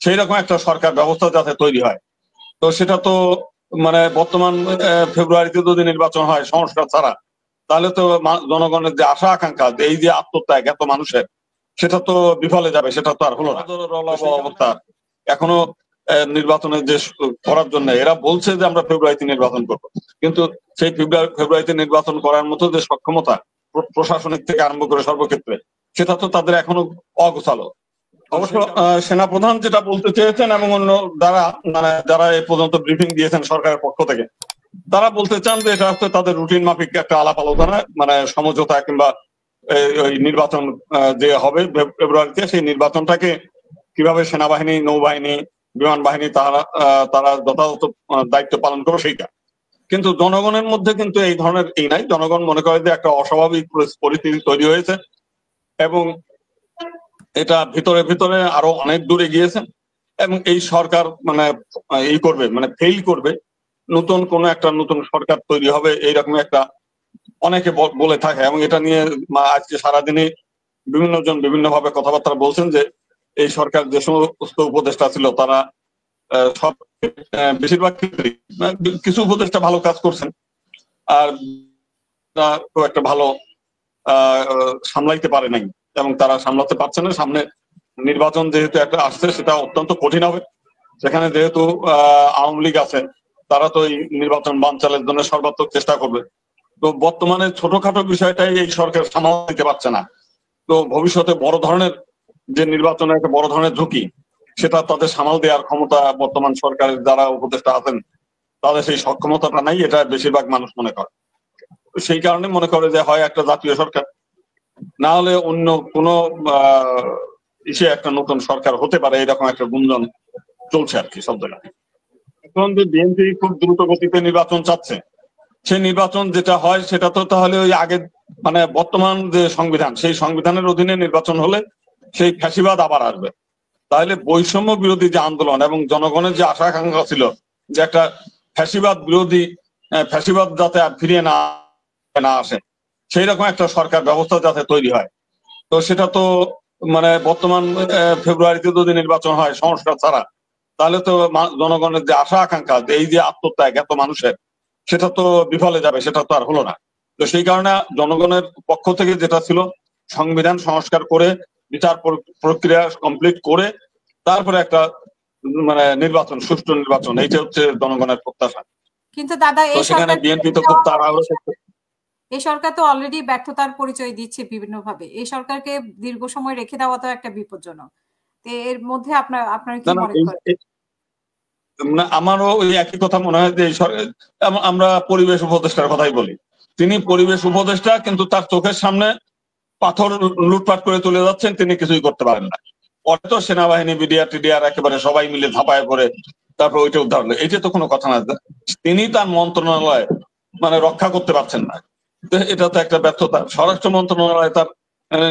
সেই রকম একটা সরকার ব্যবস্থা যাতে তৈরি হয়। তো সেটা তো মানে বর্তমান ফেব্রুয়ারিতে যদি নির্বাচন হয় সংস্কার ছাড়া, তাহলে তো জনগণের যে আশা আকাঙ্ক্ষা, এই যে আত্মত্যাগ এত মানুষের, সেটা তো বিফলে যাবে, সেটা তো আর হলো না। অবস্থা এখনো নির্বাচনের যে করার জন্য এরা বলছে যে আমরা ফেব্রুয়ারিতে নির্বাচন করবো, কিন্তু সেই ফেব্রুয়ারিতে নির্বাচন করার মতো যে সক্ষমতা প্রশাসনিক থেকে আরম্ভ করে সর্বক্ষেত্রে, সেটা তো তাদের এখনো অগোছালো। অবশ্য সেনাপ্রধান যেটা বলতে চেয়েছেন এবং অন্য যারা এ পর্যন্ত ব্রিফিং দিয়েছেন সরকারের পক্ষ থেকে, তারা বলতে চান যে এটা হচ্ছে তাদের রুটিন মাফিক একটা আলাপ আলোচনা, মানে সমঝোতা কিংবা ওই নির্বাচন যে হবে ফেব্রুয়ারিতে, সেই নির্বাচনটাকে কিভাবে সেনাবাহিনী, নৌবাহিনী, বিমান বাহিনী তারা যথাযথ দায়িত্ব পালন করবে সেইটা। কিন্তু জনগণের মধ্যে কিন্তু এই ধরনের নাই। জনগণ মনে করে যে একটা অস্বাভাবিক পরিস্থিতি তৈরি হয়েছে এবং এটা ভিতরে ভিতরে আরো অনেক দূরে গিয়েছে এবং এই সরকার মানে করবে, মানে ফেল করবে, নতুন সরকার তৈরি হবে এইরকম একটা অনেকে বলে থাকে। এবং এটা নিয়ে আজকে সারাদিনে বিভিন্ন জন বিভিন্ন ভাবে কথাবার্তা বলছেন যে এই সরকার যে সমস্ত উপদেষ্টা ছিল তারা সব বেশিরভাগ ক্ষেত্রে কিছু উপদেষ্টা ভালো কাজ করছেন, আর খুব একটা ভালো সামলাইতে পারে নাই এবং তারা সামলাতে পারছে না। সামনে নির্বাচন যেহেতু একটা আসছে, সেটা অত্যন্ত কঠিন হবে। সেখানে যেহেতু আওয়ামী লীগ আছে, তারা তো এই নির্বাচন বানচালের জন্য সর্বাত্মক চেষ্টা করবে। তো বর্তমানে ছোটখাটো বিষয়টাই এই সরকার সামাল দিতে পারছে না। তো ভবিষ্যতে বড় ধরনের যে নির্বাচনের একটা বড় ধরনের ঝুঁকি, সেটা তাদের সামাল দেওয়ার ক্ষমতা বর্তমান সরকারের যারা উপদেষ্টা আছেন তাদের সেই সক্ষমতাটা নাই, এটা বেশিরভাগ মানুষ মনে করে। সেই কারণে মনে করে যে হয় একটা জাতীয় সরকার, না হলে অন্য কোনো একটা নতুন সরকার হতে পারে, এরকম একটা গুঞ্জন চলছে আর কি সব জায়গায়। এখন যে বিএনপি খুব দ্রুত গতিতে নির্বাচন চাচ্ছে, সেই নির্বাচন যেটা হয় সেটা তো তাহলে ওই আগে মানে বর্তমান যে সংবিধান, সেই সংবিধানের অধীনে নির্বাচন হলে সেই ফ্যাসিবাদ আবার আসবে। তাহলে বৈষম্য বিরোধী যে আন্দোলন এবং জনগণের যে আশা আকাঙ্ক্ষা ছিল যে একটা ফ্যাসিবাদ বিরোধী, ফ্যাসিবাদ যাতে আর ফিরিয়ে না আসে, সেই রকম একটা সরকার ব্যবস্থা যাতে তৈরি হয়। তো সেটা তো মানে বর্তমান ফেব্রুয়ারিতে যদি নির্বাচন হয় সংস্কার ছাড়া, তাহলে তো জনগণের যে আশা আকাঙ্ক্ষা, এই যে আত্মত্যাগ এত মানুষের, সেটা তো বিফলে যাবে, সেটা তো আর হলো না। তো সেই কারণে জনগণের পক্ষ থেকে যেটা ছিল, সংবিধান সংস্কার করে বিচার প্রক্রিয়া কমপ্লিট করে তারপরে একটা মানে নির্বাচন, সুষ্ঠু নির্বাচন, এইটা হচ্ছে জনগণের প্রত্যাশা। কিন্তু দাদা তো সেখানে বিএনপি তো খুব তাড়াহুড়ো করছে। এই সরকার তো অলরেডি ব্যর্থতার পরিচয় দিচ্ছে বিভিন্ন ভাবে। এই সরকারকে দীর্ঘ সময় রেখে দেওয়া তো একটা বিপজ্জনক। এর মধ্যে আপনার কি মনে করেন? আমারও ওই একই কথা মনে হয় যে আমরা পরিবেশ উপদেষ্টার কথাই বলি। তিনি পরিবেশ উপদেষ্টা, কিন্তু তার চোখের সামনে পাথর লুটপাট করে তুলে যাচ্ছেন, তিনি কিছুই করতে পারেন না। পরে তো সেনাবাহিনী, বিডিআর একেবারে সবাই মিলে ঝাঁপায় করে তারপর ওইটা উদ্ধার হলো, এইটা তো কোনো কথা না। তিনি তার মন্ত্রণালয় মানে রক্ষা করতে পারছেন না, এটা তো একটা ব্যর্থতা। স্বরাষ্ট্র মন্ত্রণালয় তার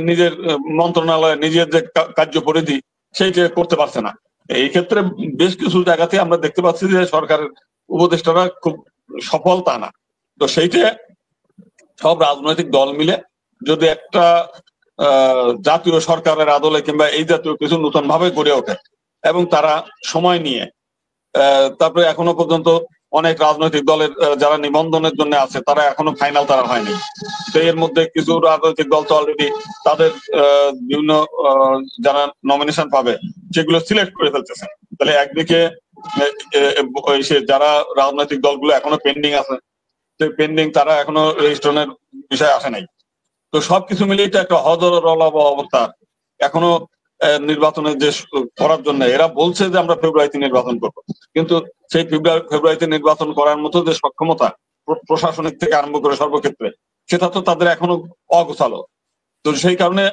নিজের মন্ত্রণালয়, নিজের যে কার্য পরিধি, সেইটা করতে পারছে না। এই ক্ষেত্রে বেশ কিছু জায়গাতে আমরা দেখতে পাচ্ছি যে সরকারের উপদেষ্টারা খুব সফল তা না। তো সেইটা সব রাজনৈতিক দল মিলে যদি একটা জাতীয় সরকারের আদলে কিংবা এই জাতীয় কিছু নতুন ভাবে গড়ে ওঠে এবং তারা সময় নিয়ে, তারপরে এখনো পর্যন্ত অনেক রাজনৈতিক দলের যারা নিবন্ধনের জন্য আছে তারা এখনো ফাইনাল তারা হয়নি। তো এর মধ্যে কিছু রাজনৈতিক দল তো অলরেডি তাদের বিভিন্ন যারা নমিনেশন পাবে সেগুলো সিলেক্ট করে ফেলতেছে। তাহলে একদিকে যারা রাজনৈতিক দলগুলো এখনো পেন্ডিং আছে, পেন্ডিং, তারা এখনো রেজিস্ট্রেশনের বিষয় আসে নাই। তো সবকিছু মিলিয়ে একটা হজররলব অবস্থা। এখনো নির্বাচনের যে করার জন্য এরা বলছে যে আমরা ফেব্রুয়ারিতে নির্বাচন করব, কিন্তু সেই ফেব্রুয়ারিতে নির্বাচন করার মতো যে সক্ষমতা প্রশাসনিক থেকে আরম্ভ করে সর্বক্ষেত্রে, সেটা তো তাদের এখনো অগোছালো। তো সেই কারণে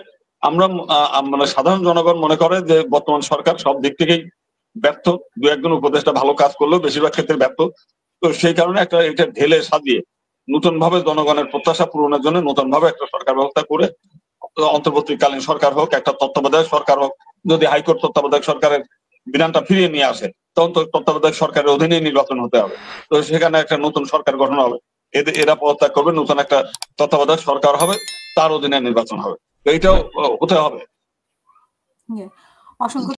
আমরা মানে সাধারণ জনগণ মনে করে যে বর্তমান সরকার সব দিক থেকেই ব্যর্থ। দু একজন উপদেষ্টা ভালো কাজ করলেও বেশিরভাগ ক্ষেত্রে ব্যর্থ। তো সেই কারণে এটা ঢেলে সাজিয়ে নতুন ভাবে জনগণের প্রত্যাশা পূরণের জন্য নতুন ভাবে একটা সরকার ব্যবস্থা করে, অন্তর্বর্তীকালীন সরকার হোক, একটা তত্ত্বাবধায়ক সরকার হোক, যদি হাইকোর্ট তত্ত্বাবধায়ক সরকারের বিধানটা ফিরিয়ে নিয়ে আসে তখন তো তত্ত্বাবধায়ক সরকারের অধীনে নির্বাচন হতে হবে। তো সেখানে একটা নতুন সরকার গঠন হবে, এরা পদত্যাগ করবে, নতুন একটা তত্ত্বাবধায়ক সরকার হবে, তার অধীনে নির্বাচন হবে। তো এইটাও হতে হবে। অসংখ্য